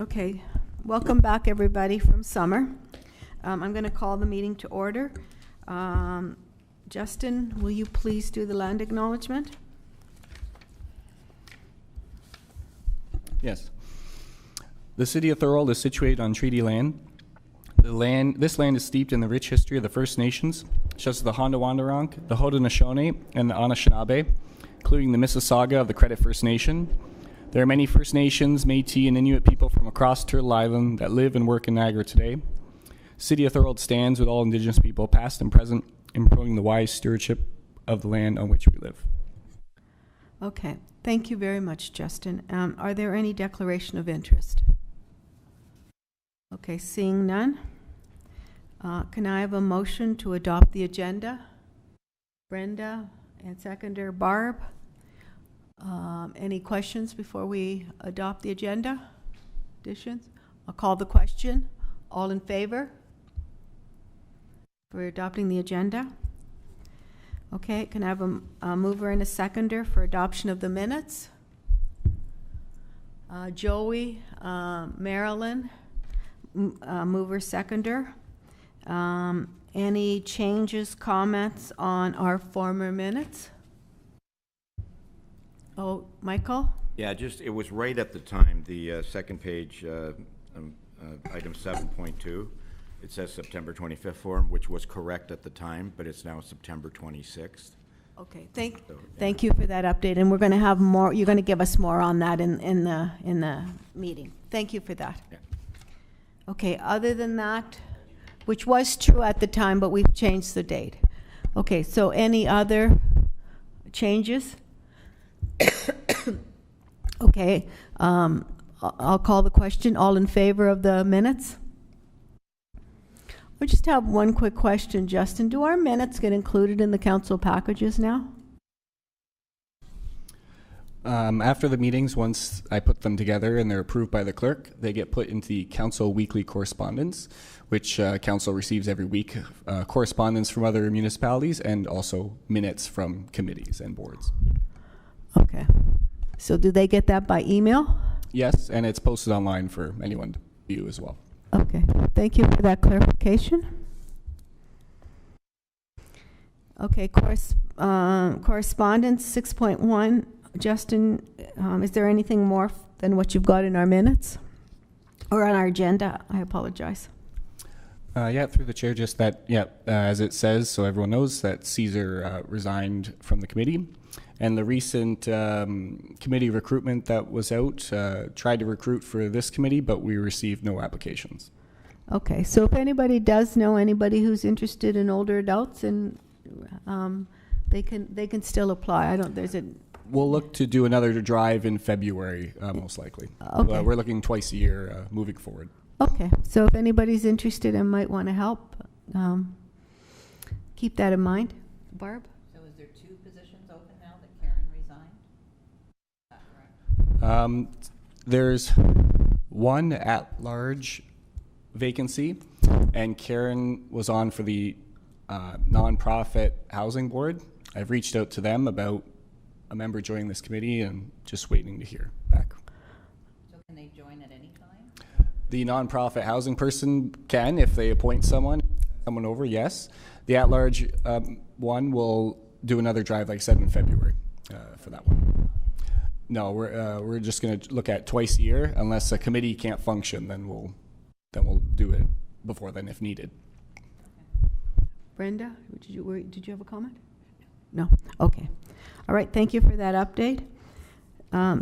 Okay, welcome back everybody from summer. I'm going to call the meeting to order. Justin, will you please do the land acknowledgement? Yes. The city of Thorold is situated on treaty land. This land is steeped in the rich history of the First Nations, such as the Honda-Wonderunk, the Haudenosaunee, and the Anishinaabe, including the Mississauga of the Credit First Nation. There are many First Nations, Métis, and Inuit people from across Turtle Island that live and work in Niagara today. City of Thorold stands with all Indigenous people, past and present, in promoting the wise stewardship of the land on which we live. Okay, thank you very much, Justin. Are there any declaration of interest? Okay, seeing none. Can I have a motion to adopt the agenda? Brenda, and seconder Barb. Any questions before we adopt the agenda? Additions? I'll call the question. All in favor for adopting the agenda? Okay, can I have a mover and a seconder for adoption of the minutes? Joey, Marilyn, mover, seconder. Any changes, comments on our former minutes? Oh, Michael? Yeah, it was right at the time, the second page, item 7.2. It says September 25th form, which was correct at the time, but it's now September 26th. Okay, thank you for that update, and we're going to have more. You're going to give us more on that in the meeting. Thank you for that. Yeah. Okay, other than that, which was true at the time, but we've changed the date. Okay, so any other changes? Okay, I'll call the question. All in favor of the minutes? We just have one quick question, Justin. Do our minutes get included in the council packages now? After the meetings, once I put them together and they're approved by the clerk, they get put into the council weekly correspondence, which council receives every week, correspondence from other municipalities and also minutes from committees and boards. Okay. So do they get that by email? Yes, and it's posted online for anyone to view as well. Okay. Thank you for that clarification. Okay, correspondence 6.1. Justin, is there anything more than what you've got in our minutes or on our agenda? I apologize. Yeah, through the chair, just that, as it says, so everyone knows that Caesar resigned from the committee. And the recent committee recruitment that was out tried to recruit for this committee, but we received no applications. Okay, so if anybody does know anybody who's interested in older adults, and they can still apply. We'll look to do another drive in February, most likely. Okay. We're looking twice a year moving forward. Okay, so if anybody's interested and might want to help, keep that in mind. Barb? So is there 2 positions open now that Karen resigned? Is that correct? There's one at-large vacancy, and Karen was on for the nonprofit housing board. I've reached out to them about a member joining this committee and just waiting to hear back. So can they join at any time? The nonprofit housing person can, if they appoint someone over, yes. The at-large one will do another drive, like I said, in February for that one. No, we're just going to look at twice a year. Unless a committee can't function, then we'll do it before then if needed. Brenda, did you have a comment? No. Okay. All right. Thank you for that update.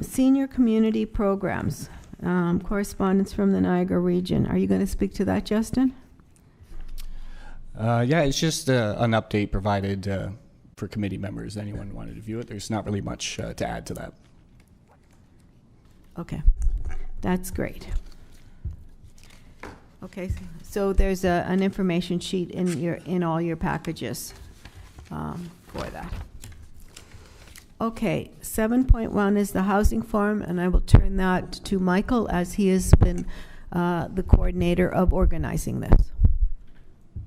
Senior community programs. Correspondence from the Niagara region. Are you going to speak to that, Justin? Yeah, it's just an update provided for committee members. Anyone wanted to view it. There's not really much to add to that. Okay, that's great. Okay, so there's an information sheet in all your packages for that. Okay, 7.1 is the housing forum, and I will turn that to Michael as he has been the coordinator of organizing this.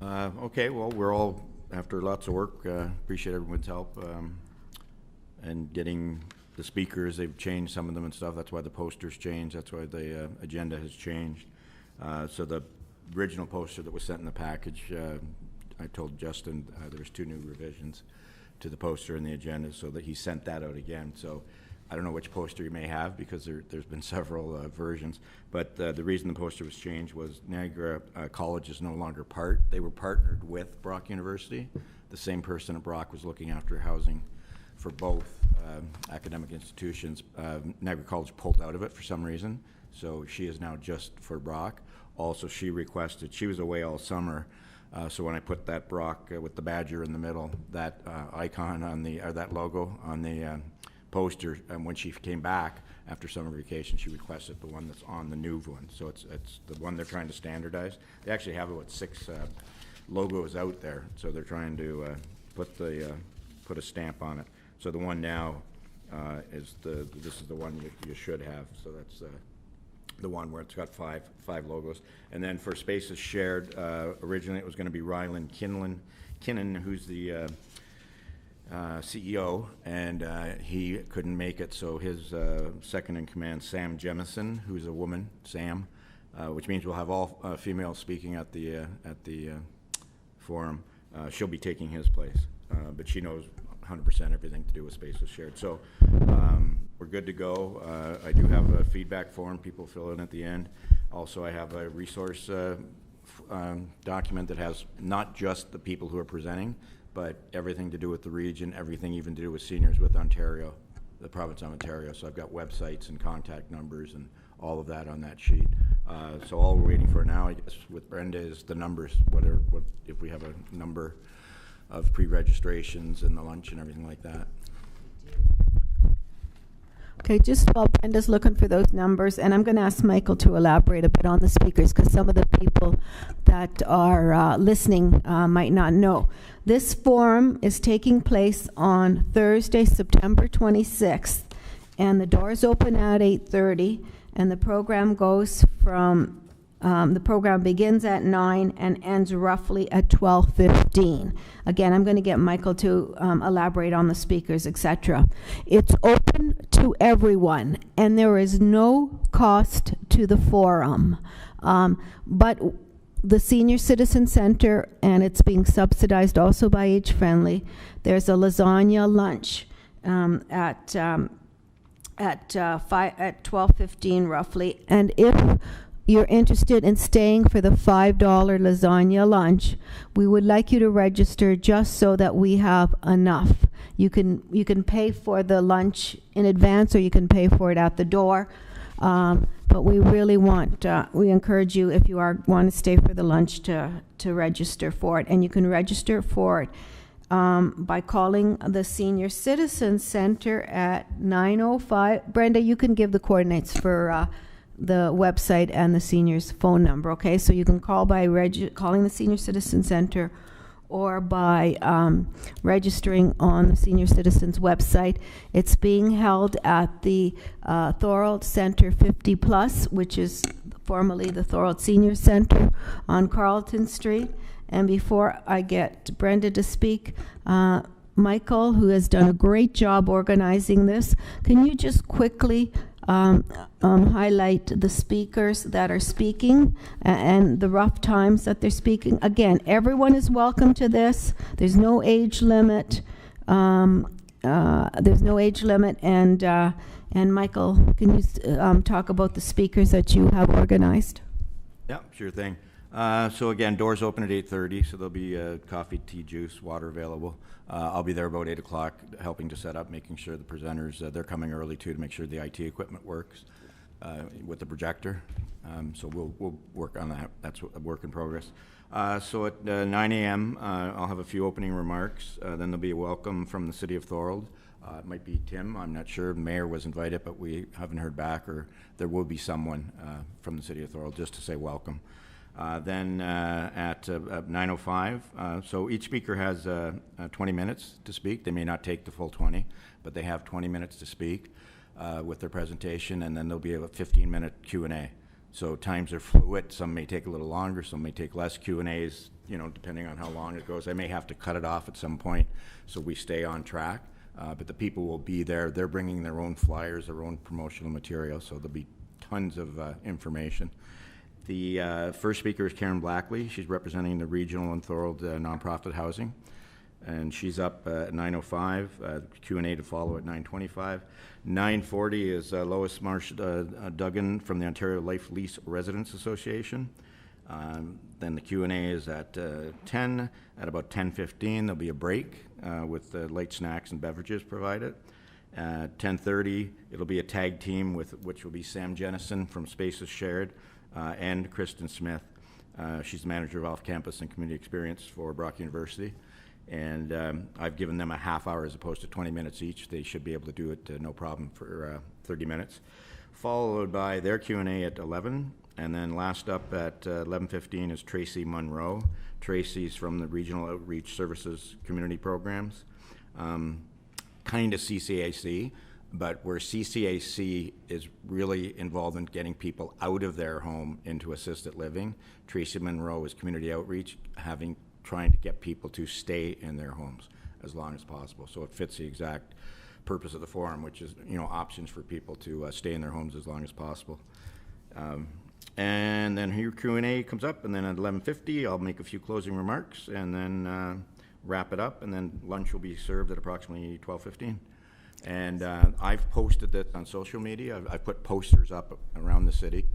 Okay, well, we're all, after lots of work, appreciate everyone's help and getting the speakers, they've changed some of them and stuff. That's why the posters changed. That's why the agenda has changed. So the original poster that was sent in the package, I told Justin there was 2 new revisions to the poster and the agenda, so that he sent that out again. So I don't know which poster you may have, because there's been several versions. But the reason the poster was changed was Niagara College is no longer they were partnered with Brock University. The same person at Brock was looking after housing for both academic institutions. Niagara College pulled out of it for some reason, so she is now just for Brock. Also, she was away all summer, so when I put that Brock with the badger in the middle, that icon or that logo on the poster, and when she came back after summer vacation, she requested the one that's on the new one. So it's the one they're trying to standardize. They actually have about 6 logos out there, so they're trying to put a stamp on it. So the one now this is the one you should have. So that's the one where it's got five logos. And then for Spaces Shared, originally it was going to be Ryland Kinnan, who's the CEO, and he couldn't make it, so his second in command, Sam Jemison, who's a woman, Sam, which means we'll have all females speaking at the forum. She'll be taking his place, but she knows 100% everything to do with Spaces Shared. So we're good to go. I do have a feedback form people fill in at the end. Also, I have a resource document that has not just the people who are presenting, but everything to do with the region, everything even to do with seniors with Ontario, the province of Ontario. So I've got websites and contact numbers and all of that on that sheet. So all we're waiting for now, I guess, with Brenda is the numbers. What if we have a number of pre-registrations and the lunch and everything like that. Okay, just while Brenda's looking for those numbers, and I'm going to ask Michael to elaborate a bit on the speakers, because some of the people that are listening might not know. This forum is taking place on Thursday, September 26th, and the doors open at 8:30, and the program goes from the program begins at 9 and ends roughly at 12:15. Again, I'm going to get Michael to elaborate on the speakers, etc. It's open to everyone, and there is no cost to the forum. But the Senior Citizen Center, and it's being subsidized also by Age Friendly, there's a lasagna lunch at 12:15 roughly, and if you're interested in staying for the $5 lasagna lunch, we would like you to register just so that we have enough. You can pay for the lunch in advance, or you can pay for it at the door. But we really we encourage you, if you want to stay for the lunch, to register for it. And you can register for it by calling the Senior Citizen Center at 905. Brenda, you can give the coordinates for the website and the seniors phone number, okay? So you can call by calling the Senior Citizen Center, or by registering on the Senior Citizens website. It's being held at the Thorold Center 50 Plus, which is formerly the Thorold Senior Center on Carleton Street. And before I get Brenda to speak, Michael, who has done a great job organizing this, can you just quickly highlight the speakers that are speaking and the rough times that they're speaking? Again, everyone is welcome to this. There's no age limit. There's no age limit. And Michael, can you talk about the speakers that you have organized? Yeah, sure thing. So again, doors open at 8:30, so there'll be coffee, tea, juice, water available. I'll be there about 8 o'clock helping to set up, making sure the presenters, they're coming early too, to make sure the IT equipment works with the projector. So we'll work on that. That's a work in progress. So at 9 a.m., I'll have a few opening remarks. Then there'll be a welcome from the City of Thorold. It might be Tim, I'm not sure. Mayor was invited, but we haven't heard back, or there will be someone from the City of Thorold just to say welcome. Then at 9:05, so each speaker has 20 minutes to speak. They may not take the full 20, but they have 20 minutes to speak with their presentation, and then there'll be a 15-minute Q&A. So times are fluid. Some may take a little longer, some may take less. Q&As, depending on how long it goes. I may have to cut it off at some point so we stay on track. But the people will be there. They're bringing their own flyers, their own promotional material, so there'll be tons of information. The first speaker is Karen Blackley. She's representing the regional and Thorold nonprofit housing. And she's up at 9:05, Q&A to follow at 9:25. 9:40 is Lois Marsh Duggan from the Ontario Life Lease Residents Association. Then the Q&A is at 10. At about 10:15, there'll be a break with light snacks and beverages provided. At 10:30, it'll be a tag team which will be Sam Jennison from Spaces Shared and Kristen Smith. She's the manager of off-campus and community experience for Brock University. And I've given them a half hour as opposed to 20 minutes each. They should be able to do it no problem for 30 minutes. Followed by their Q&A at 11. And then last up at 11:15 is Tracy Monroe. Tracy's from the Regional Outreach Services Community Programs. Kind of CCAC, but where CCAC is really involved in getting people out of their home into assisted living, Tracy Monroe is community outreach, trying to get people to stay in their homes as long as possible. So it fits the exact purpose of the forum, which is, options for people to stay in their homes as long as possible. And then your Q&A comes up, and then at 11:50, I'll make a few closing remarks, and then wrap it up, and then lunch will be served at approximately 12:15. And I've posted this on social media. I've put posters up around the city.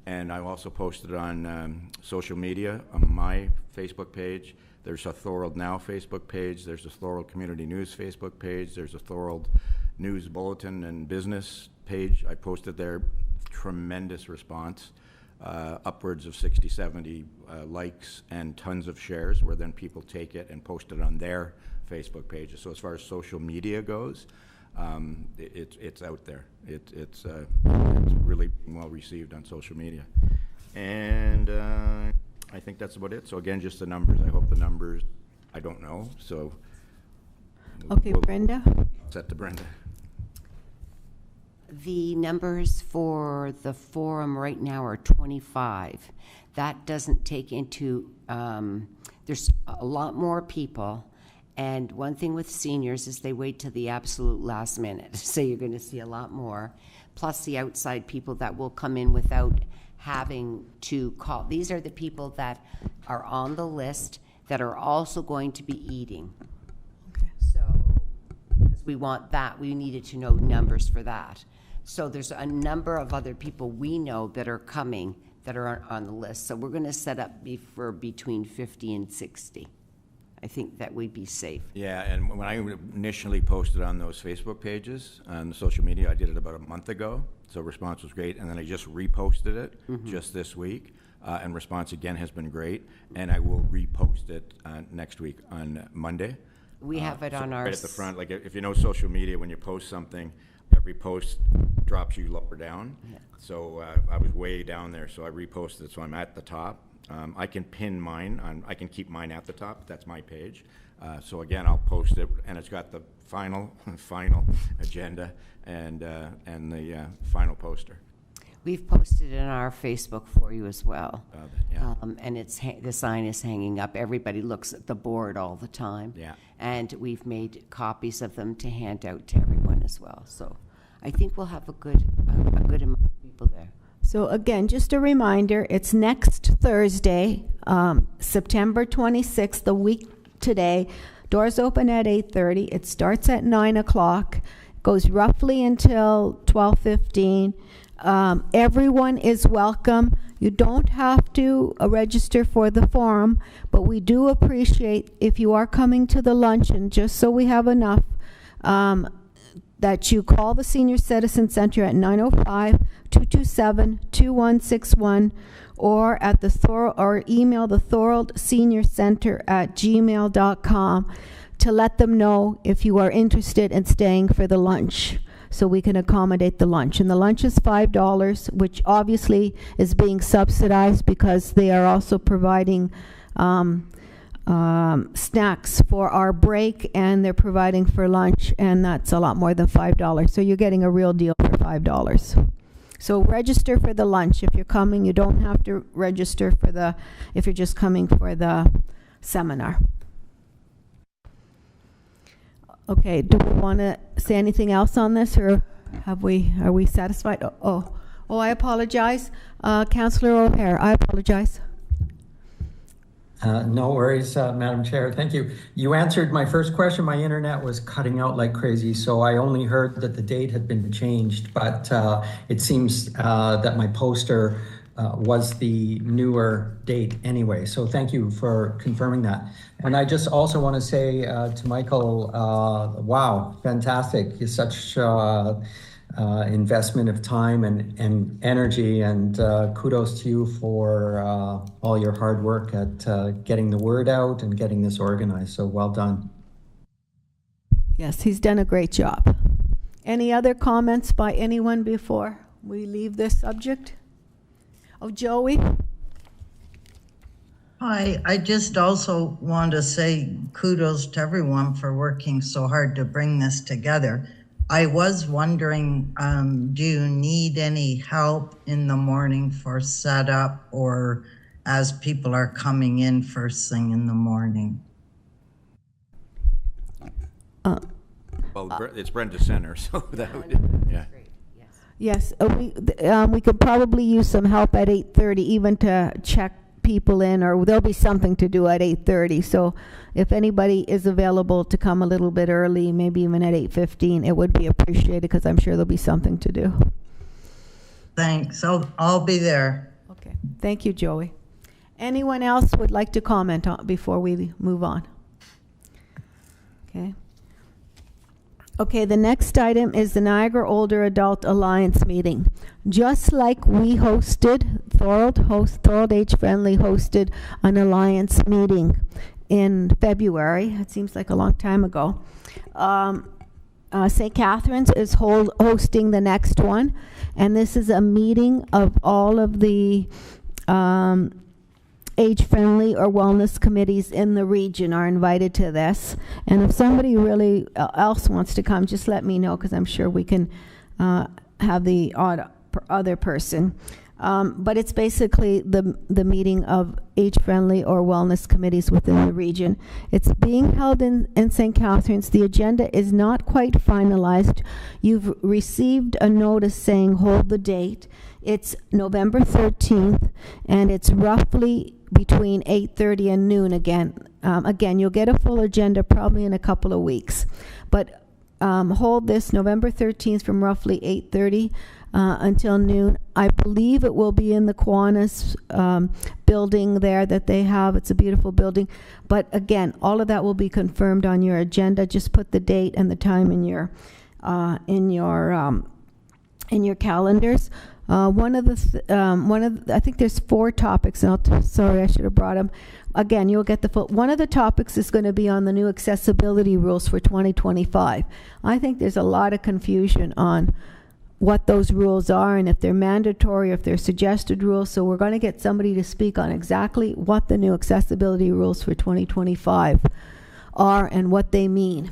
And I've also posted it on social media, on my Facebook page. There's a Thorold Now Facebook page. There's a Thorold Community News Facebook page. There's a Thorold News Bulletin and Business page. I posted there. Tremendous response. Upwards of 60, 70 likes and tons of shares, where then people take it and post it on their Facebook pages. So as far as social media goes, it's out there. It's really well received on social media. And I think that's about it. So again, just the numbers. I hope the numbers, I don't know. So Okay, Brenda? Set to Brenda. The numbers for the forum right now are 25. That doesn't take into, there's a lot more people. And one thing with seniors is they wait till the absolute last minute. So you're going to see a lot more. Plus the outside people that will come in without having to call. These are the people that are on the list that are also going to be eating. Okay. So, because we want that, we needed to know numbers for that. So there's a number of other people we know that are coming that are on the list. So we're going to set up for between 50 and 60. I think that we'd be safe. Yeah, and when I initially posted on those Facebook pages on social media, I did it about a month ago, so response was great, and then I just reposted it just this week, and response again has been great, and I will repost it next week on Monday. We have it on our... Right at the front, like if you know social media, when you post something, every post drops you lower down. Yeah. So I was way down there, so I reposted it, so I'm at the top. I can pin mine, I can keep mine at the top, that's my page. So again, I'll post it, and it's got the final agenda and the final poster. We've posted it on our Facebook for you as well. Yeah. And it's the sign is hanging up. Everybody looks at the board all the time. Yeah. And we've made copies of them to hand out to everyone as well. So I think we'll have a good amount of people there. So again, just a reminder, it's next Thursday, September 26th, a week today. Doors open at 8:30. It starts at 9 o'clock, goes roughly until 12:15. Everyone is welcome. You don't have to register for the forum, but we do appreciate if you are coming to the luncheon, just so we have enough, that you call the Senior Citizen Center at 905-227-2161 or at or email the Thorold Senior Center at gmail.com to let them know if you are interested in staying for the lunch, so we can accommodate the lunch. And the lunch is $5, which obviously is being subsidized because they are also providing snacks for our break, and they're providing for lunch, and that's a lot more than $5. So you're getting a real deal for $5. So register for the lunch if you're coming. You don't have to register for if you're just coming for the seminar. Okay, do we want to say anything else on this, or are we satisfied? I apologize. Councillor O'Hare, I apologize. No worries, Madam Chair. Thank you. You answered my first question. My internet was cutting out like crazy, so I only heard that the date had been changed, but it seems that my poster was the newer date anyway. So thank you for confirming that. And I just also want to say to Michael, wow, fantastic. You're such investment of time and energy, and kudos to you for all your hard work at getting the word out and getting this organized. So well done. Yes, he's done a great job. Any other comments by anyone before we leave this subject? Oh, Joey? Hi, I just also want to say kudos to everyone for working so hard to bring this together. I was wondering, do you need any help in the morning for setup or as people are coming in first thing in the morning? Well, it's Brenda Center, so that would, yeah. Yes, we could probably use some help at 8:30, even to check people in, or there'll be something to do at 8:30. So if anybody is available to come a little bit early, maybe even at 8:15, it would be appreciated, because I'm sure there'll be something to do. Thanks. I'll be there. Okay. Thank you, Joey. Anyone else would like to comment on before we move on? Okay. Okay, the next item is the Niagara Older Adult Alliance meeting. Just like we hosted, Thorold Age Friendly hosted an alliance meeting in February. It seems like a long time ago. St. Catharines is hosting the next one, and this is a meeting of all of the age-friendly or wellness committees in the region are invited to this. And if somebody really else wants to come, just let me know, because I'm sure we can have the other person. But it's basically the meeting of age-friendly or wellness committees within the region. It's being held in St. Catharines. The agenda is not quite finalized. You've received a notice saying hold the date. It's November 13th, and it's roughly between 8:30 and noon again. Again, you'll get a full agenda probably in a couple of weeks. But hold this November 13th from roughly 8:30 until noon. I believe it will be in the Kiwanis building there that they have. It's a beautiful building. But again, all of that will be confirmed on your agenda. Just put the date and the time in your calendars. I think there's 4 topics, and sorry, I should have brought them. Again, you'll get the full. One of the topics is going to be on the new accessibility rules for 2025. I think there's a lot of confusion on what those rules are, and if they're mandatory, or if they're suggested rules. So we're going to get somebody to speak on exactly what the new accessibility rules for 2025 are and what they mean.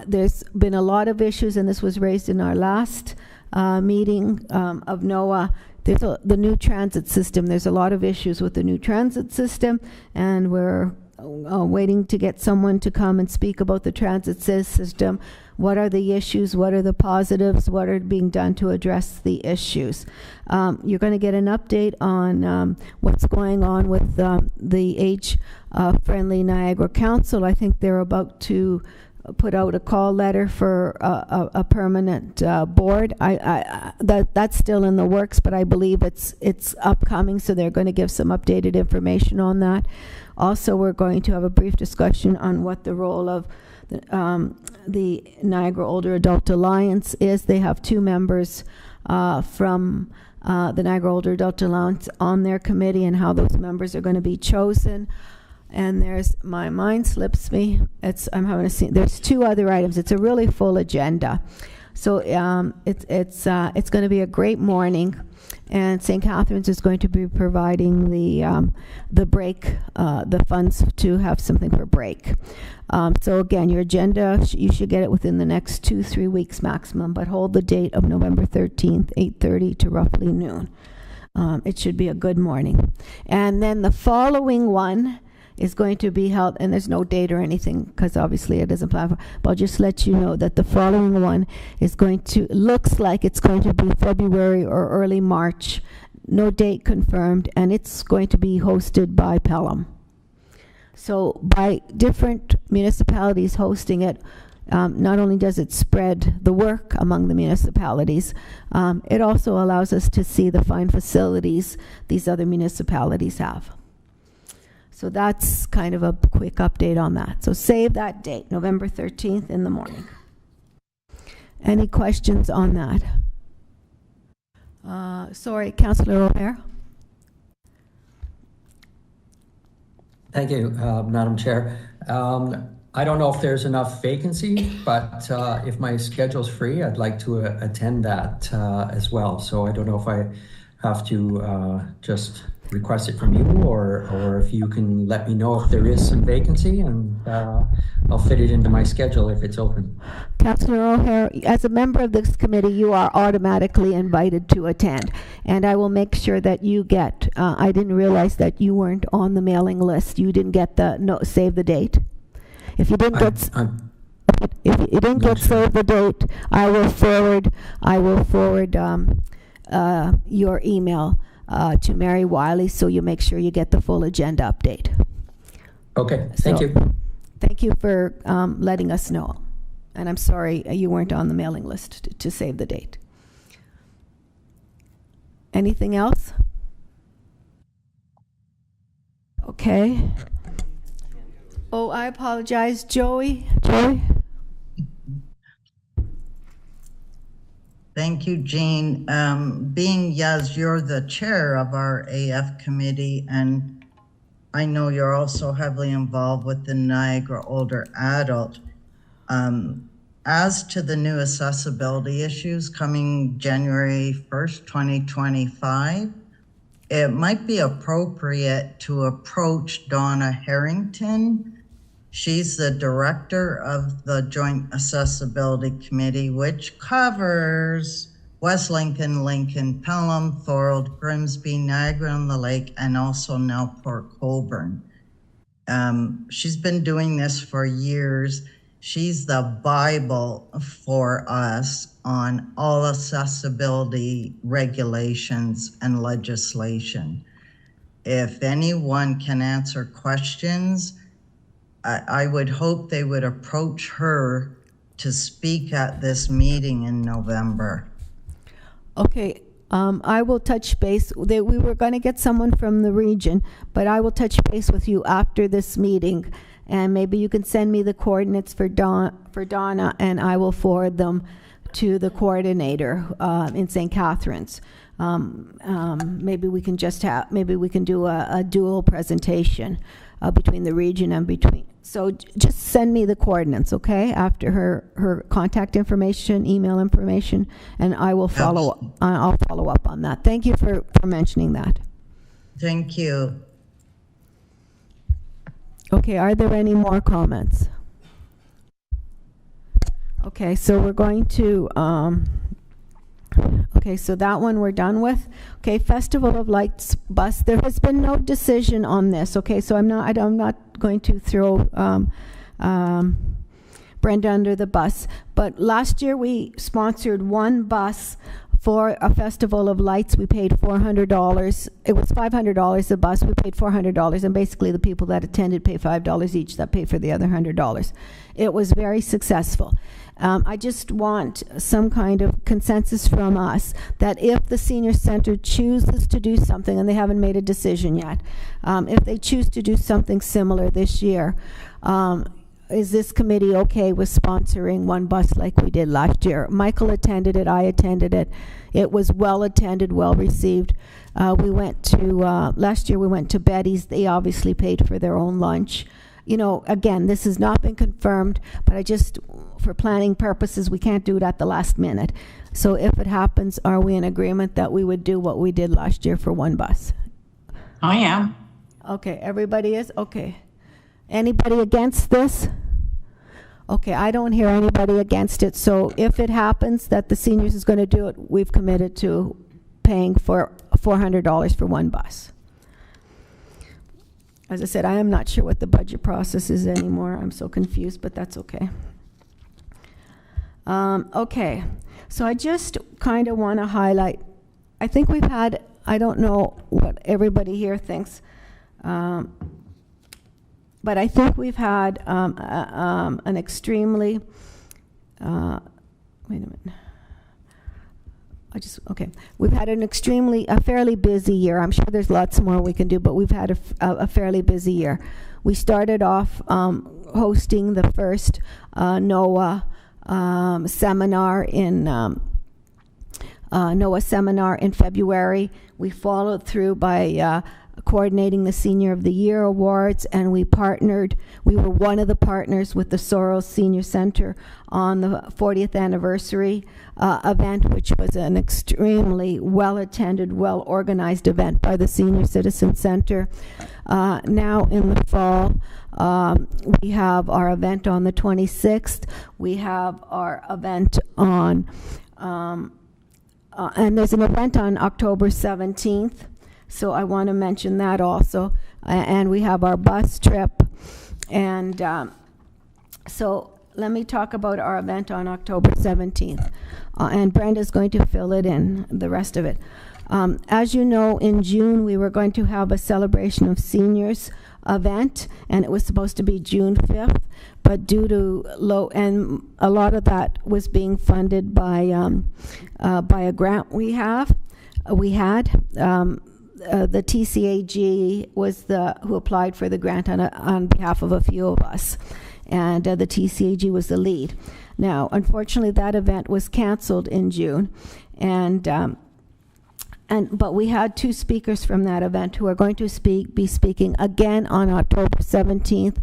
There's been a lot of issues, and this was raised in our last meeting of NOAA. There's the new transit system. There's a lot of issues with the new transit system, and we're waiting to get someone to come and speak about the transit system. What are the issues? What are the positives? What are being done to address the issues? You're going to get an update on what's going on with the Age-Friendly Niagara Council. I think they're about to put out a call letter for a permanent board. That's still in the works, but I believe it's upcoming, so they're going to give some updated information on that. Also, we're going to have a brief discussion on what the role of the Niagara Older Adult Alliance is. They have 2 members from the Niagara Older Adult Alliance on their committee, and how those members are going to be chosen. And my mind slips me. I'm having a scene. There's 2 other items. It's a really full agenda. So it's going to be a great morning, and St. Catharines is going to be providing the break, the funds to have something for break. So again, your agenda, you should get it within the next 2-3 weeks maximum, but hold the date of November 13th, 8:30 to roughly noon. It should be a good morning. And then the following one is going to be held, and there's no date or anything because obviously it isn't planned for, but I'll just let you know that the following one is looks like it's going to be February or early March. No date confirmed, and it's going to be hosted by Pelham. So by different municipalities hosting it, not only does it spread the work among the municipalities, it also allows us to see the fine facilities these other municipalities have. So that's kind of a quick update on that. So save that date, November 13th in the morning. Any questions on that? Sorry, Councillor O'Hare. Thank you, Madam Chair. I don't know if there's enough vacancy, but if my schedule's free, I'd like to attend that as well. So I don't know if I have to just request it from you, or if you can let me know if there is some vacancy, and I'll fit it into my schedule if it's open. Councillor O'Hare, as a member of this committee, you are automatically invited to attend, and I will make sure that you get, I didn't realize that you weren't on the mailing list. You didn't get the save the date. If you didn't get, if you didn't get save the date, I will forward your email to Mary Wiley, so you make sure you get the full agenda update. Okay, thank you. Thank you for letting us know. And I'm sorry you weren't on the mailing list to save the date. Anything else? Okay. Oh, I apologize. Joey? Thank you, Jean. Being Yaz, you're the chair of our AF committee, and I know you're also heavily involved with the Niagara Older Adult. As to the new accessibility issues coming January 1st, 2025, it might be appropriate to approach Donna Harrington. She's the director of the Joint Accessibility Committee, which covers West Lincoln, Lincoln, Pelham, Thorold, Grimsby, Niagara-on-the-Lake, and also now Port Colborne. She's been doing this for years. She's the Bible for us on all accessibility regulations and legislation. If anyone can answer questions, I would hope they would approach her to speak at this meeting in November. Okay, I will touch base. We were going to get someone from the region, but I will touch base with you after this meeting, and maybe you can send me the coordinates for Donna, and I will forward them to the coordinator in St. Catharines. Maybe we can do a dual presentation between the region and between. So just send me the coordinates, okay? After her contact information, email information, and I will follow. I'll follow up on that. Thank you for mentioning that. Thank you. Okay, are there any more comments? Okay, so we're going to, okay, so that one we're done with. Okay, Festival of Lights bus. There has been no decision on this. Okay, so I'm not going to throw Brenda under the bus. But last year we sponsored one bus for a Festival of Lights. We paid $400. It was $500 a bus. We paid $400, and basically the people that attended pay $5 each. That pay for the other $100. It was very successful. I just want some kind of consensus from us that if the senior center chooses to do something, and they haven't made a decision yet, if they choose to do something similar this year, is this committee okay with sponsoring one bus like we did last year? Michael attended it, I attended it. It was well attended, well received. We went to, last year we went to Betty's. They obviously paid for their own lunch. You know, again, this has not been confirmed, but I just, for planning purposes, we can't do it at the last minute. So if it happens, are we in agreement that we would do what we did last year for one bus? I am. Okay, everybody is? Okay. Anybody against this? Okay, I don't hear anybody against it. So if it happens that the seniors is going to do it, we've committed to paying for $400 for one bus. As I said, I am not sure what the budget process is anymore. I'm so confused, but that's okay. Okay, so I just kind of want to highlight, I think we've had, I don't know what everybody here thinks, but I think we've had an extremely, wait a minute. We've had a fairly busy year. I'm sure there's lots more we can do, but we've had a fairly busy year. We started off hosting the first NOAA seminar in February. We followed through by coordinating the Senior of the Year Awards, and we were one of the partners with the Soros Senior Center on the 40th anniversary event, which was an extremely well-attended, well-organized event by the Senior Citizen Center. Now in the fall, we have our event on the 26th. We have our event on, and there's an event on October 17th. So I want to mention that also. And we have our bus trip. And so let me talk about our event on October 17th. And Brenda's going to fill it in, the rest of it. As you know, in June, we were going to have a celebration of seniors event, and it was supposed to be June 5th. But due to and a lot of that was being funded by a grant we had. The TCAG was who applied for the grant on behalf of a few of us, and the TCAG was the lead. Now, unfortunately, that event was canceled in June, but we had two speakers from that event who are going to be speaking again on October 17th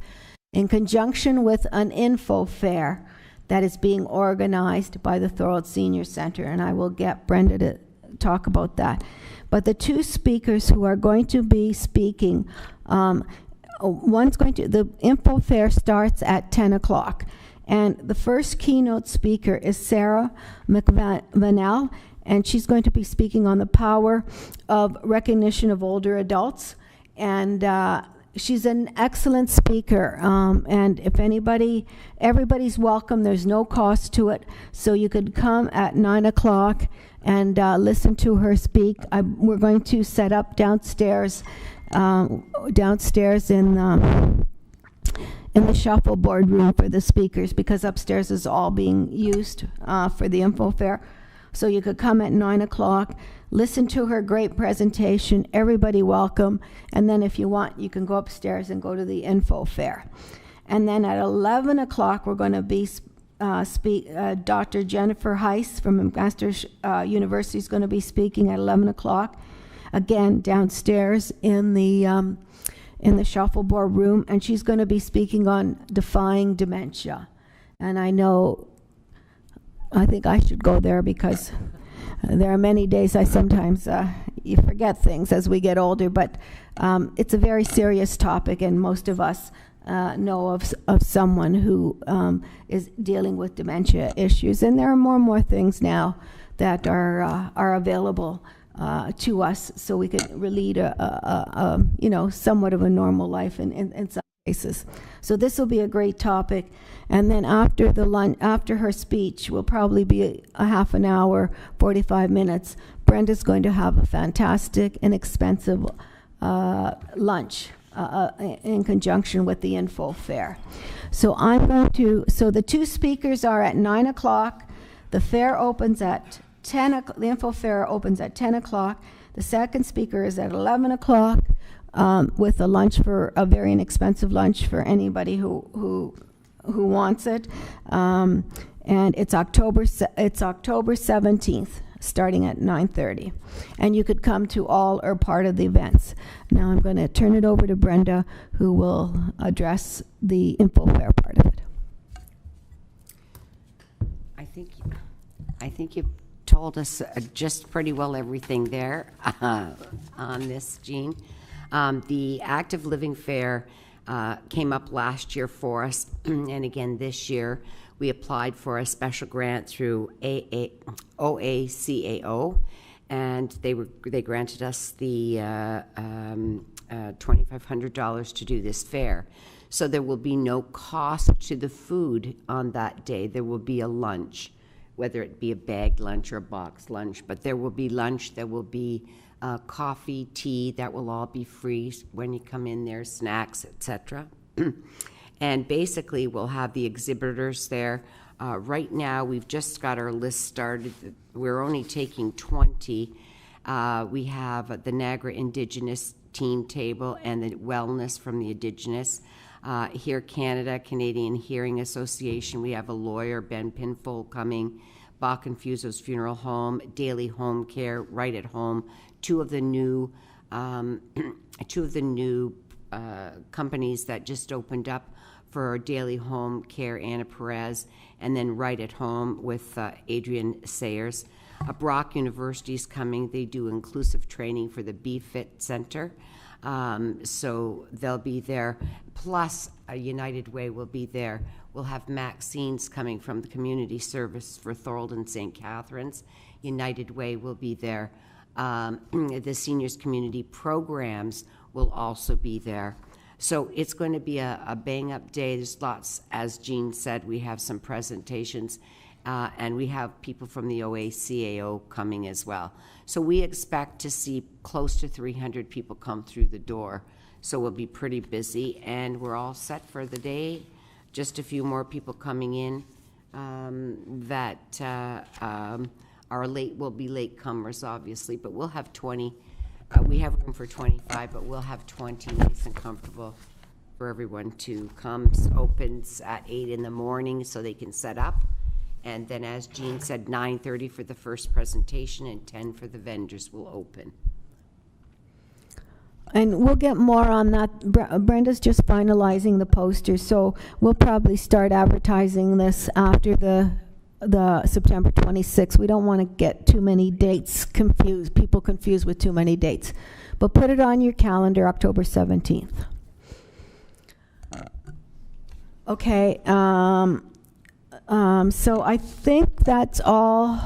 in conjunction with an info fair that is being organized by the Thorold Senior Center, and I will get Brenda to talk about that. But the two speakers who are going to be speaking, the info fair starts at 10 o'clock. And the first keynote speaker is Sarah McVanell, and she's going to be speaking on the power of recognition of older adults. And she's an excellent speaker. And if everybody's welcome, there's no cost to it. So you could come at 9 o'clock and listen to her speak. We're going to set up downstairs in the shuffleboard room for the speakers, because upstairs is all being used for the info fair. So you could come at 9 o'clock, listen to her great presentation, everybody welcome, and then if you want, you can go upstairs and go to the info fair. And then at 11 o'clock, we're going to be Dr. Jennifer Heiss from McMaster University is going to be speaking at 11 o'clock, again downstairs in the shuffleboard room, and she's going to be speaking on defying dementia. And I think I should go there, because there are many days I sometimes you forget things as we get older, but it's a very serious topic, and most of us know of someone who is dealing with dementia issues, and there are more and more things now that are available to us, so we can lead a somewhat of a normal life in some cases. So this will be a great topic, and then after her speech will probably be a half an hour, 45 minutes. Brenda's going to have a fantastic, inexpensive lunch in conjunction with the info fair. So the two speakers are at 9 o'clock. The fair opens at 10. The info fair opens at 10 o'clock. The second speaker is at 11 o'clock with a very inexpensive lunch for anybody who wants it. And it's October 17th. Starting at 9:30, and you could come to all or part of the events. Now I'm going to turn it over to Brenda, who will address the info fair part of it. I think you've told us just pretty well everything there on this, Jean. The Active Living Fair came up last year for us, and again this year. We applied for a special grant through OACAO, and they granted us the $2,500 to do this fair. So there will be no cost to the food on that day. There will be a lunch, whether it be a bagged lunch or a boxed lunch, but there will be lunch, there will be coffee, tea, that will all be free when you come in there, snacks, etc. And basically, we'll have the exhibitors there. Right now, we've just got our list started. We're only taking 20. We have the Niagara Indigenous Team Table and the Wellness from the Indigenous. Here, Canada, Canadian Hearing Association. We have a lawyer, Ben Pinfold, coming. Bach and Fuso's Funeral Home, Daily Home Care, Right at Home. Two of the new companies that just opened up for Daily Home Care, Anna Perez, and then Right at Home with Adrian Sayers. Brock University's coming. They do inclusive training for the BFIT Center. So they'll be there. Plus, United Way will be there. We'll have Maxine's coming from the Community Service for Thorold and St. Catharines. United Way will be there. The Seniors Community Programs will also be there. So it's going to be a bang-up day. There's lots, as Jean said, we have some presentations, and we have people from the OACAO coming as well. So we expect to see close to 300 people come through the door. So we'll be pretty busy, and we're all set for the day. Just a few more people coming in that are late, will be latecomers, obviously, but we'll have 20. We have room for 25, but we'll have 20 nice and comfortable for everyone to come. Opens at 8 in the morning so they can set up. And then, as Jean said, 9:30 for the first presentation and 10 for the vendors will open. And we'll get more on that. Brenda's just finalizing the posters, so we'll probably start advertising this after the September 26th. We don't want to get too many dates confused, people confused with too many dates. But put it on your calendar, October 17th. Okay, so I think that's all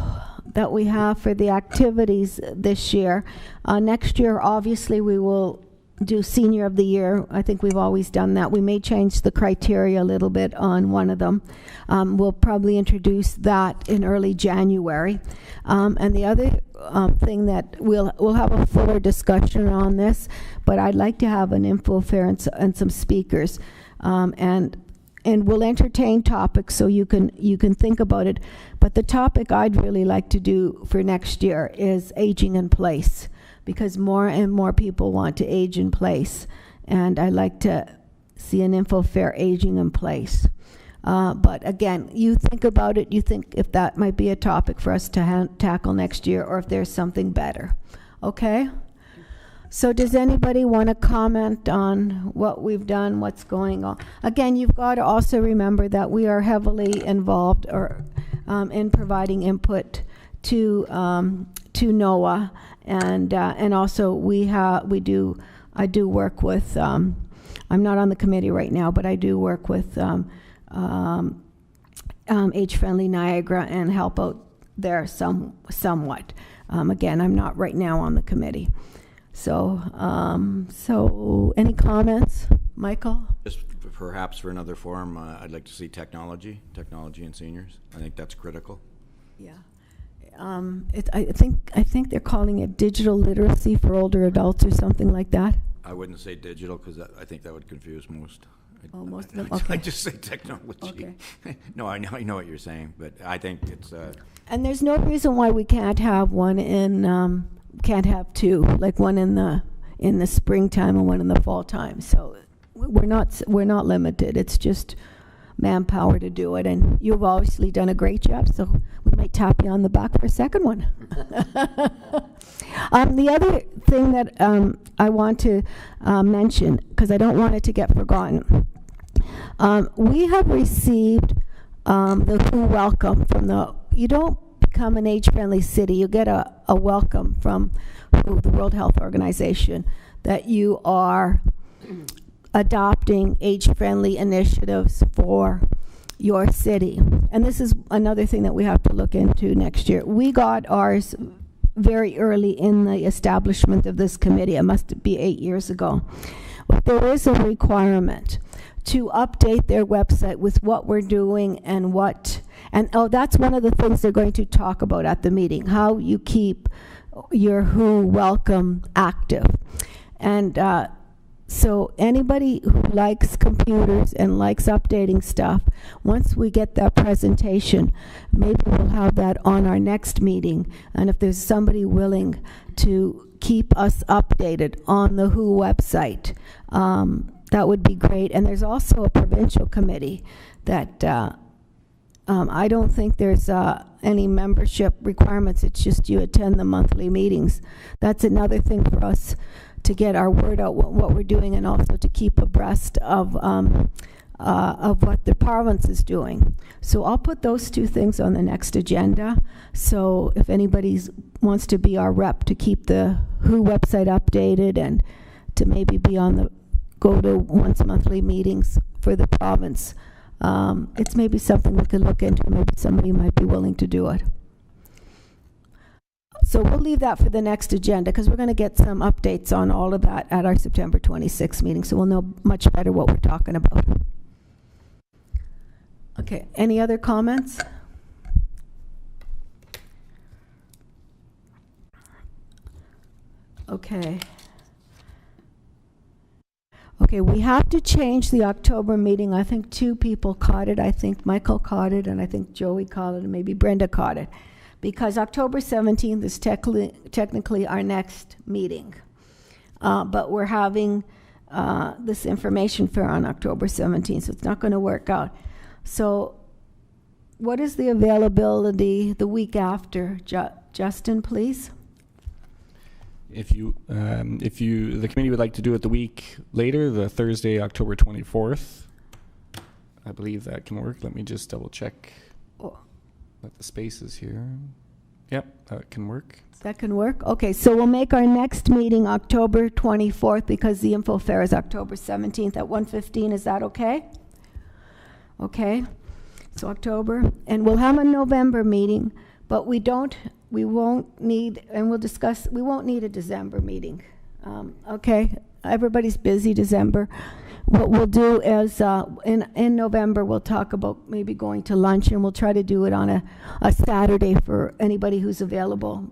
that we have for the activities this year. Next year, obviously, we will do Senior of the Year. I think we've always done that. We may change the criteria a little bit on one of them. We'll probably introduce that in early January. And the other thing that we'll have a fuller discussion on this, but I'd like to have an info fair and some speakers. And we'll entertain topics so you can think about it. But the topic I'd really like to do for next year is aging in place, because more and more people want to age in place. And I'd like to see an info fair aging in place. But again, you think about it, you think if that might be a topic for us to tackle next year, or if there's something better. Okay? So does anybody want to comment on what we've done, what's going on? Again, you've got to also remember that we are heavily involved in providing input to NOAA, and also I do work with. I'm not on the committee right now, but I do work with Age Friendly Niagara and help out there somewhat. Again, I'm not right now on the committee. So any comments, Michael? Just perhaps for another forum, I'd like to see technology in seniors. I think that's critical. Yeah. I think they're calling it digital literacy for older adults or something like that. I wouldn't say digital, because I think that would confuse most. Oh, most of them? Okay. I just say technology. Okay. No, I know what you're saying, but I think it's... And there's no reason why we can't have one in... can't have two, like one in the springtime and one in the fall time. So we're not limited. It's just manpower to do it, and you've obviously done a great job, so we might tap you on the back for a second one. The other thing that I want to mention, because I don't want it to get forgotten, we have received the WHO welcome from you don't become an age-friendly city, you get a welcome from the World Health Organization that you are adopting age-friendly initiatives for your city. And this is another thing that we have to look into next year. We got ours very early in the establishment of this committee. It must be 8 years ago. But there is a requirement to update their website with what we're doing and that's one of the things they're going to talk about at the meeting, how you keep your Who Welcome active. And so anybody who likes computers and likes updating stuff, once we get that presentation, maybe we'll have that on our next meeting. And if there's somebody willing to keep us updated on the Who website, that would be great. And there's also a provincial committee that I don't think there's any membership requirements. It's just you attend the monthly meetings. That's another thing for us to get our word out what we're doing, and also to keep abreast of what the province is doing. So I'll put those two things on the next agenda. So if anybody wants to be our rep to keep the Who website updated and to maybe be go to once monthly meetings for the province, it's maybe something we could look into. Maybe somebody might be willing to do it. So we'll leave that for the next agenda, because we're going to get some updates on all of that at our September 26th meeting, so we'll know much better what we're talking about. Okay, any other comments? Okay. Okay, we have to change the October meeting. I think 2 people caught it. I think Michael caught it, and I think Joey caught it, and maybe Brenda caught it. Because October 17th is technically our next meeting. But we're having this information fair on October 17th, so it's not going to work out. So what is the availability the week after? Justin, please. If the committee would like to do it the week later, the Thursday, October 24th, I believe that can work. Let me just double check. Let the spaces here. Yep, that can work. That can work? Okay, so we'll make our next meeting October 24th, because the info fair is October 17th at 1:15. Is that okay? Okay, so October. And we'll have a November meeting, but we won't need a December meeting. Okay, everybody's busy December. What we'll do is in November, we'll talk about maybe going to lunch, and we'll try to do it on a Saturday for anybody who's available.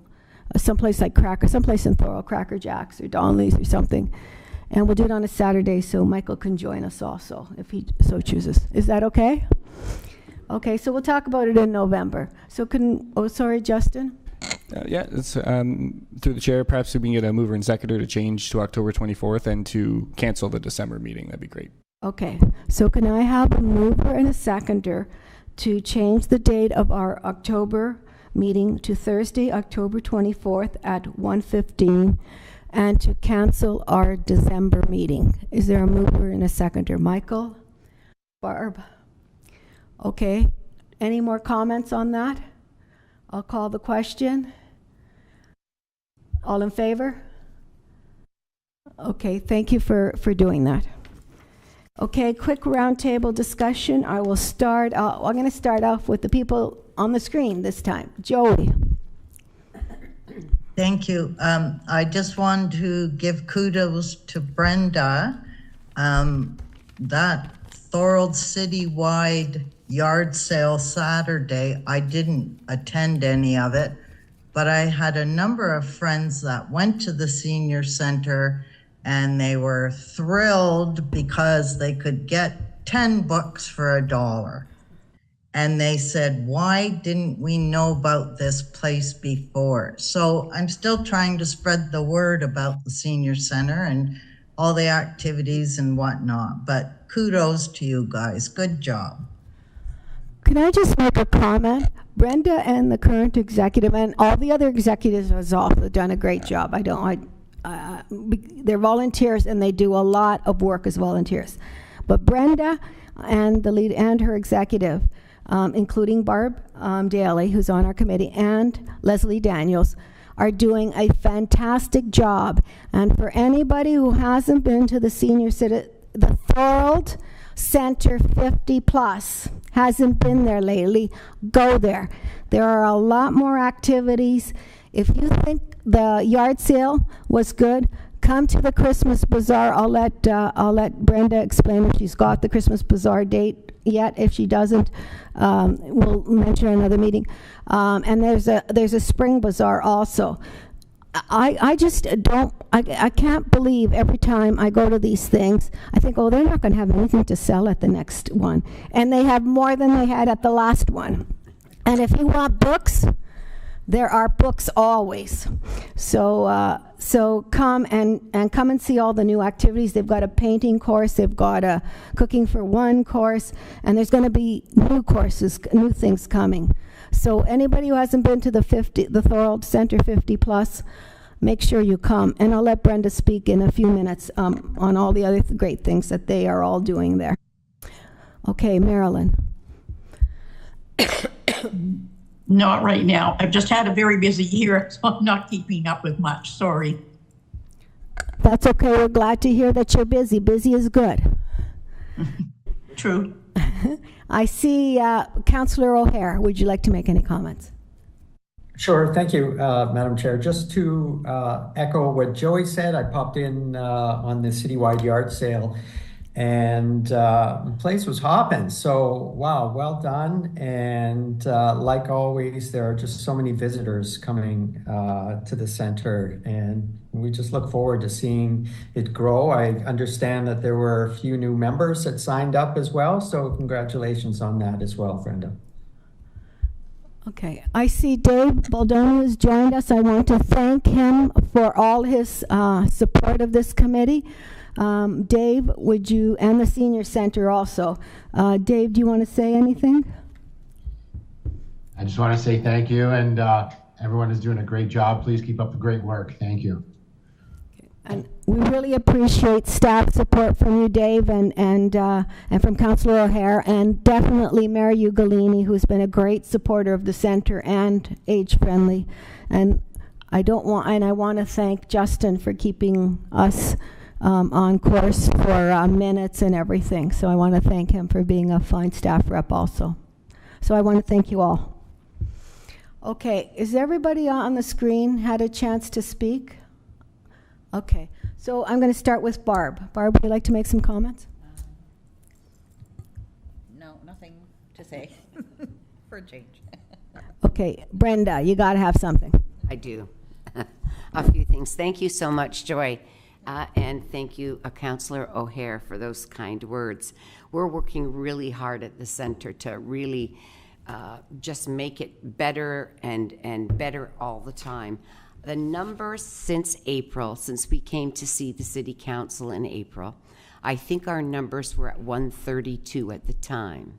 Someplace like someplace in Thorold, Cracker Jacks or Donnelly's or something. And we'll do it on a Saturday so Michael can join us also if he so chooses. Is that okay? Okay, so we'll talk about it in November. So Justin? Yeah, it's through the chair. Perhaps we can get a mover and seconder to change to October 24th and to cancel the December meeting. That'd be great. Okay, so can I have a mover and a seconder to change the date of our October meeting to Thursday, October 24th at 1:15, and to cancel our December meeting? Is there a mover and a seconder? Michael? Barb? Okay, any more comments on that? I'll call the question. All in favor? Okay, thank you for doing that. Okay, quick roundtable discussion. I'm going to start off with the people on the screen this time. Joey. Thank you. I just wanted to give kudos to Brenda. That Thorold citywide yard sale Saturday, I didn't attend any of it, but I had a number of friends that went to the senior center, and they were thrilled because they could get 10 books for $1. And they said, why didn't we know about this place before? So I'm still trying to spread the word about the senior center and all the activities and whatnot, but kudos to you guys. Good job. Can I just make a comment? Brenda and the current executive and all the other executives have done a great job. They're volunteers, and they do a lot of work as volunteers. But Brenda and the lead and her executive, including Barb Daly, who's on our committee, and Leslie Daniels, are doing a fantastic job. And for anybody who hasn't been to the senior citizen, the Thorold Center 50 plus hasn't been there lately, go there. There are a lot more activities. If you think the yard sale was good, come to the Christmas Bazaar. I'll let Brenda explain if she's got the Christmas Bazaar date yet. If she doesn't, we'll mention another meeting. And there's a spring bazaar also. I just don't, I can't believe every time I go to these things, I think, oh, they're not going to have anything to sell at the next one. And they have more than they had at the last one. And if you want books, there are books always. So come and come and see all the new activities. They've got a painting course, they've got a cooking for one course, and there's going to be new courses, new things coming. So anybody who hasn't been to the Thorold Center 50 Plus, make sure you come. And I'll let Brenda speak in a few minutes on all the other great things that they are all doing there. Okay, Marilyn. Not right now. I've just had a very busy year, so I'm not keeping up with much. Sorry. That's okay. We're glad to hear that you're busy. Busy is good. True. I see Councillor O'Hare. Would you like to make any comments? Sure. Thank you, Madam Chair. Just to echo what Joey said, I popped in on the citywide yard sale, and the place was hopping. So, wow, well done. And like always, there are just so many visitors coming to the center, and we just look forward to seeing it grow. I understand that there were a few new members that signed up as well, so congratulations on that as well, Brenda. Okay, I see Dave Baldoni has joined us. I want to thank him for all his support of this committee. Dave, would you, and the Senior Center also. Dave, do you want to say anything? I just want to say thank you, and everyone is doing a great job. Please keep up the great work. Thank you. And we really appreciate staff support from you, Dave, and from Councillor O'Hare, and definitely Mayor Ugolini, who's been a great supporter of the center and age-friendly. And I want to thank Justin for keeping us on course for minutes and everything. So I want to thank him for being a fine staff rep also. So I want to thank you all. Okay, is everybody on the screen had a chance to speak? Okay, so I'm going to start with Barb. Barb, would you like to make some comments? No, nothing to say for a change. Okay, Brenda, you got to have something. I do. A few things. Thank you so much, Joy. And thank you, Councillor O'Hare, for those kind words. We're working really hard at the center to really just make it better and better all the time. The numbers since April, since we came to see the City Council in April, I think our numbers were at 132 at the time.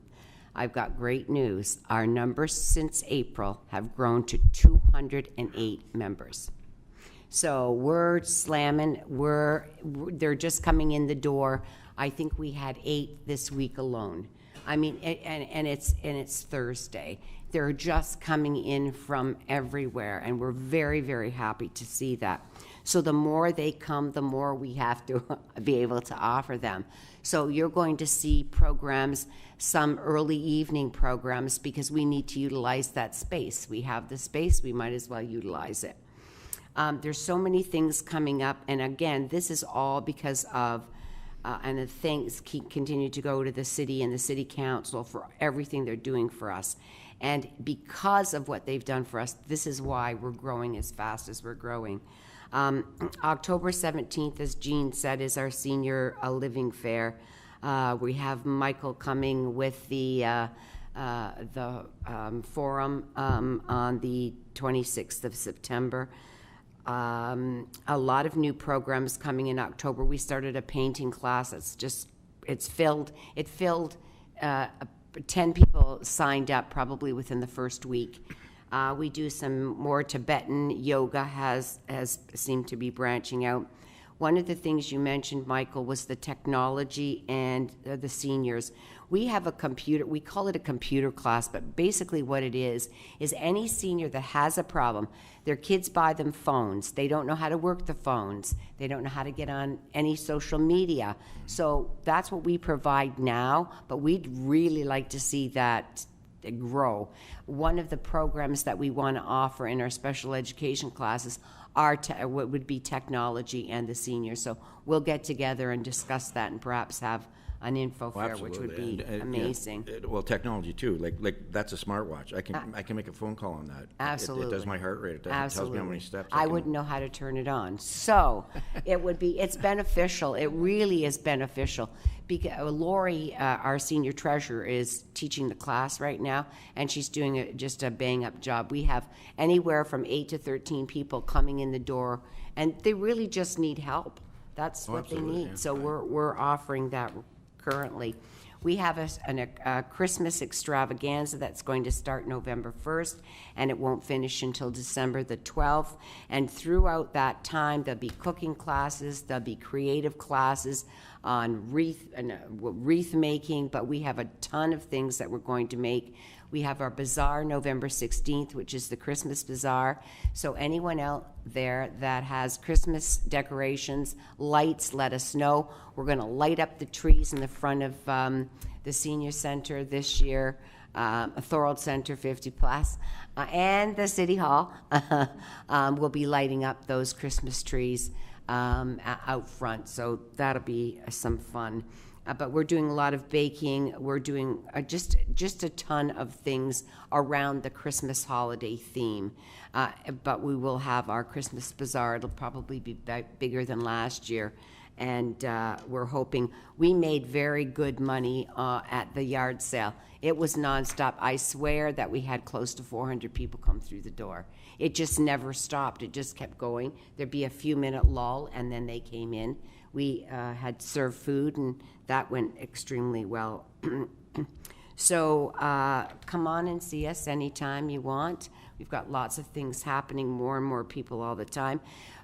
I've got great news. Our numbers since April have grown to 208 members. So we're slamming, they're just coming in the door. I think we had 8 this week alone. I mean, and it's Thursday. They're just coming in from everywhere, and we're very, very happy to see that. So the more they come, the more we have to be able to offer them. So you're going to see programs, some early evening programs, because we need to utilize that space. We have the space, we might as well utilize it. There's so many things coming up, and again, this is all because of and the thanks continue to go to the city and the city council for everything they're doing for us. And because of what they've done for us, this is why we're growing as fast as we're growing. October 17th, as Jean said, is our senior living fair. We have Michael coming with the forum on the 26th of September. A lot of new programs coming in October. We started a painting class. It filled 10 people signed up probably within the first week. We do some more Tibetan yoga has seemed to be branching out. One of the things you mentioned, Michael, was the technology and the seniors. We have a computer, we call it a computer class, but basically what it is any senior that has a problem, their kids buy them phones. They don't know how to work the phones. They don't know how to get on any social media. So that's what we provide now, but we'd really like to see that grow. One of the programs that we want to offer in our special education classes what would be technology and the seniors. So we'll get together and discuss that and perhaps have an info fair, which would be amazing. Well, technology too, like that's a smartwatch. I can make a phone call on that. Absolutely. It does my heart rate. It tells me how many steps. I wouldn't know how to turn it on. So it's beneficial. It really is beneficial. Because Lori, our senior treasurer, is teaching the class right now, and she's doing just a bang-up job. We have anywhere from 8 to 13 people coming in the door, and they really just need help. That's what they need. Yeah. So we're offering that currently. We have a Christmas extravaganza that's going to start November 1st, and it won't finish until December the 12th. And throughout that time, there'll be cooking classes, there'll be creative classes on wreath making, but we have a ton of things that we're going to make. We have our bazaar November 16th, which is the Christmas bazaar. So anyone out there that has Christmas decorations, lights, let us know. We're going to light up the trees in the front of the senior center this year, Thorold Center 50 plus, and the City Hall. We'll be lighting up those Christmas trees out front. So that'll be some fun. But we're doing a lot of baking. We're doing just a ton of things around the Christmas holiday theme. But we will have our Christmas bazaar. It'll probably be bigger than last year. And we're hoping. We made very good money at the yard sale. It was nonstop. I swear that we had close to 400 people come through the door. It just never stopped. It just kept going. There'd be a few-minute lull, and then they came in. We had served food, and that went extremely well. So come on and see us anytime you want. We've got lots of things happening, more and more people all the time.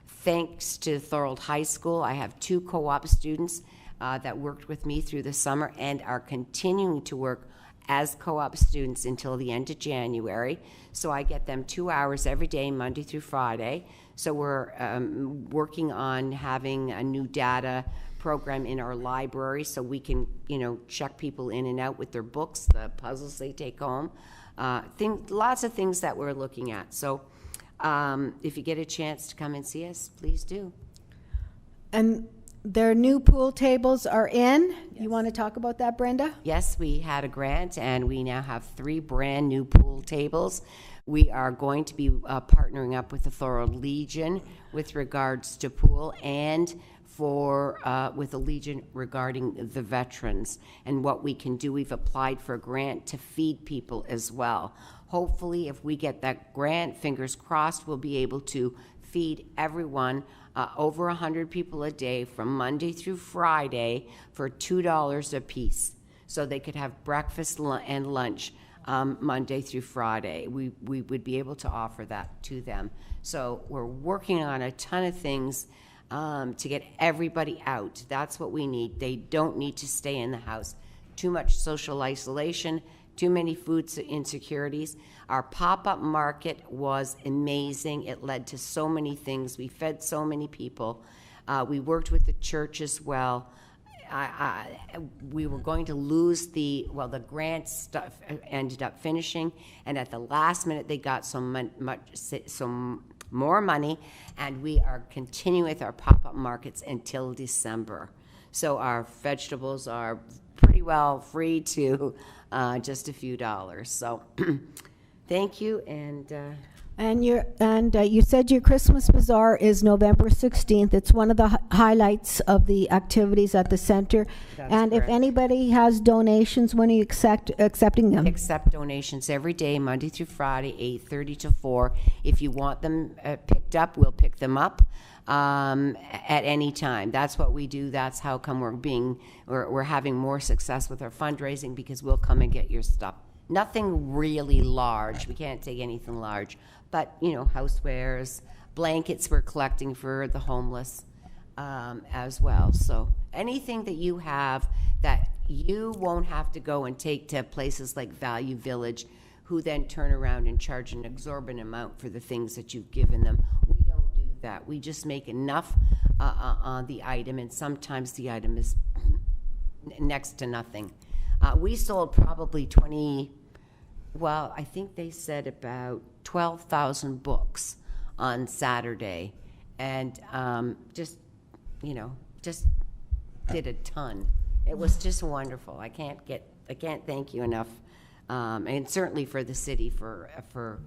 Thanks to Thorold High School, I have 2 co-op students that worked with me through the summer and are continuing to work as co-op students until the end of January. So I get them 2 hours every day, Monday through Friday. So we're working on having a new data program in our library so we can, check people in and out with their books, the puzzles they take home, lots of things that we're looking at. So if you get a chance to come and see us, please do. And their new pool tables are in. Yes. You want to talk about that, Brenda? Yes, we had a grant, and we now have 3 brand new pool tables. We are going to be partnering up with the Thorold Legion with regards to pool, and with the Legion regarding the veterans and what we can do. We've applied for a grant to feed people as well. Hopefully, if we get that grant, fingers crossed, we'll be able to feed everyone, over 100 people a day from Monday through Friday for $2 a piece. So they could have breakfast and lunch Monday through Friday. We would be able to offer that to them. So we're working on a ton of things to get everybody out. That's what we need. They don't need to stay in the house. Too much social isolation, too many food insecurities. Our pop-up market was amazing. It led to so many things. We fed so many people. We worked with the church as well. We were going to lose the grant stuff ended up finishing, and at the last minute they got some more money, and we are continuing with our pop-up markets until December. So our vegetables are pretty well free to just a few dollars. So thank you, and you said your Christmas bazaar is November 16th. It's one of the highlights of the activities at the center. That's and correct. If anybody has donations, when are you accepting them? Accept donations every day, Monday through Friday, 8:30 to 4. If you want them picked up, we'll pick them up at any time. That's what we do. That's how come we're having more success with our fundraising, because we'll come and get your stuff. Nothing really large. We can't take anything large. But, housewares, blankets we're collecting for the homeless as well. So anything that you have that you won't have to go and take to places like Value Village, who then turn around and charge an exorbitant amount for the things that you've given them. We don't do that. We just make enough on the item, and sometimes the item is next to nothing. We sold probably Well, I think they said about 12,000 books on Saturday, and just did a ton. It was just wonderful. I can't thank you enough, and certainly for the city for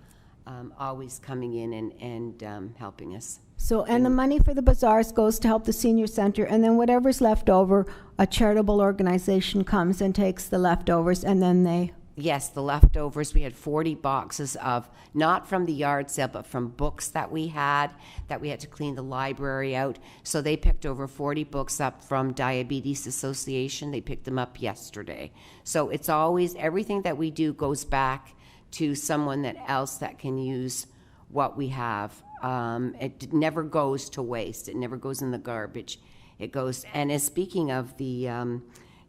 always coming in and helping us. So, and the money for the bazaars goes to help the senior center, and then whatever's left over, a charitable organization comes and takes the leftovers, and then they... Yes, the leftovers. We had 40 boxes of, not from the yard sale, but from books that we had to clean the library out. So they picked over 40 books up from Diabetes Association. They picked them up yesterday. So it's always, everything that we do goes back to someone else that can use what we have. It never goes to waste. It never goes in the garbage. It goes, and as speaking of the,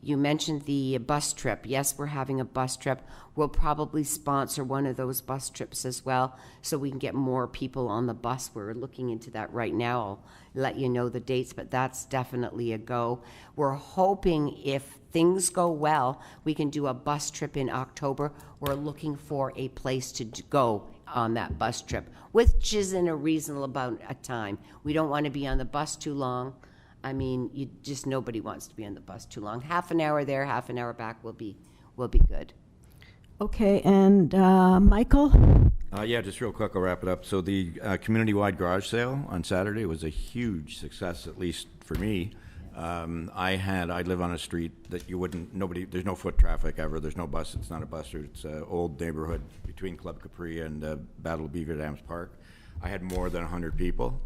you mentioned the bus trip. Yes, we're having a bus trip. We'll probably sponsor one of those bus trips as well, so we can get more people on the bus. We're looking into that right now. I'll let you know the dates, but that's definitely a go. We're hoping if things go well, we can do a bus trip in October. We're looking for a place to go on that bus trip, which is in a reasonable amount of time. We don't want to be on the bus too long. I mean, nobody wants to be on the bus too long. Half an hour there, half an hour back will be good. Okay, and Michael? Yeah, just real quick, I'll wrap it up. So the community-wide garage sale on Saturday was a huge success, at least for me. I live on a street that there's no foot traffic ever. There's no bus. It's not a bus route. It's an old neighborhood between Club Capri and Battle of Beaver Dams Park. I had more than 100 people.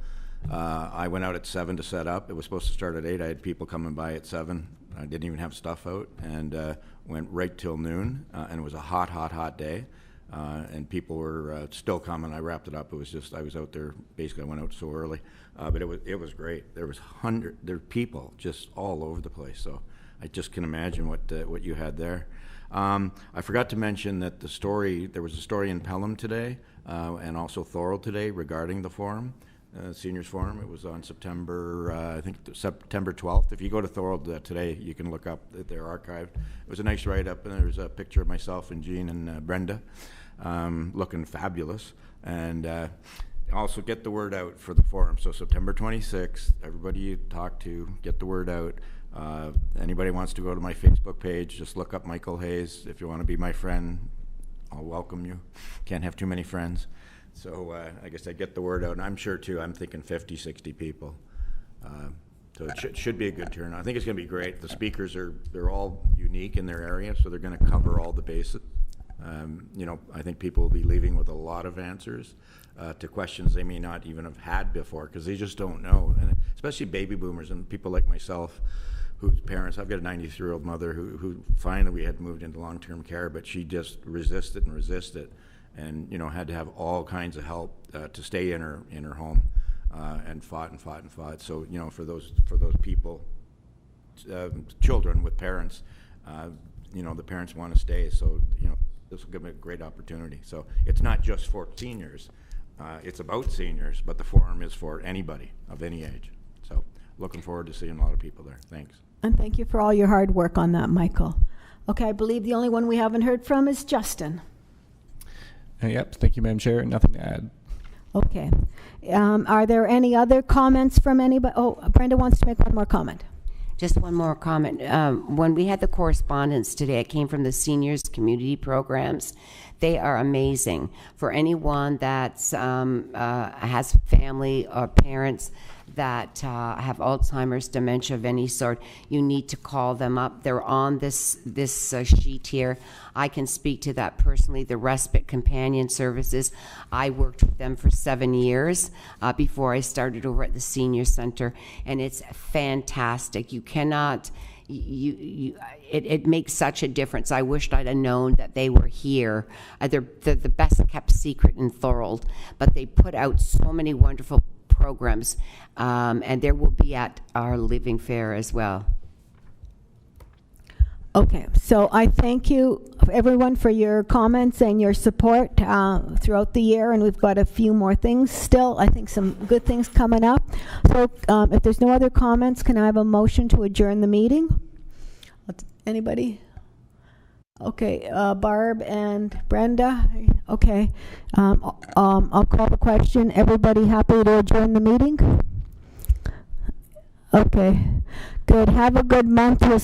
I went out at 7 to set up. It was supposed to start at 8. I had people coming by at 7. I didn't even have stuff out, and went right till noon. And it was a hot day, and people were still coming. I wrapped it up. It was just, I was out there. Basically, I went out so early, but it was great. There were people just all over the place. So I just can imagine what you had there. I forgot to mention that there was a story in Pelham today, and also Thorold today regarding the forum. Seniors Forum. It was on September 12th. If you go to Thorold today, you can look up that they're archived. It was a nice write-up, and there's a picture of myself and Jean and Brenda looking fabulous. And also get the word out for the forum. So September 26th, everybody you talk to, get the word out. Anybody wants to go to my Facebook page, just look up Michael Hayes. If you want to be my friend, I'll welcome you. Can't have too many friends. So I guess I get the word out, and I'm sure too, I'm thinking 50, 60 people. So it should be a good turnout. I think it's gonna be great. The speakers they're all unique in their area, so they're gonna cover all the bases. I think people will be leaving with a lot of answers to questions they may not even have had before, because they just don't know. And especially baby boomers and people like myself, whose parents, I've got a 93-year-old mother who finally we had moved into long-term care, but she just resisted, and had to have all kinds of help to stay in her home, and fought. So for those people, children with parents, the parents want to stay. So this will give them a great opportunity. So it's not just for seniors, it's about seniors, but the forum is for anybody of any age. So looking forward to seeing a lot of people there. Thanks. And thank you for all your hard work on that, Michael. Okay, I believe the only one we haven't heard from is Justin. Yep, thank you, Madam Chair. Nothing to add. Okay. Are there any other comments from anybody? Oh, Brenda wants to make one more comment. Just one more comment. When we had the correspondence today, it came from the seniors community programs. They are amazing. For anyone that has family or parents that have Alzheimer's, dementia of any sort, you need to call them up. They're on this sheet here. I can speak to that personally. The Respite Companion Services, I worked with them for 7 years before I started over at the Senior Center, and it's fantastic. You cannot... It makes such a difference. I wished I'd have known that they were here. They're the best kept secret in Thorold, but they put out so many wonderful programs, and there will be at our Living Fair as well. Okay, so I thank you, everyone, for your comments and your support throughout the year, and we've got a few more things still. I think some good things coming up. So if there's no other comments, can I have a motion to adjourn the meeting? Anybody? Okay, Barb and Brenda, okay. I'll call the question. Everybody happy to join the meeting? Okay, good. Have a good month. We'll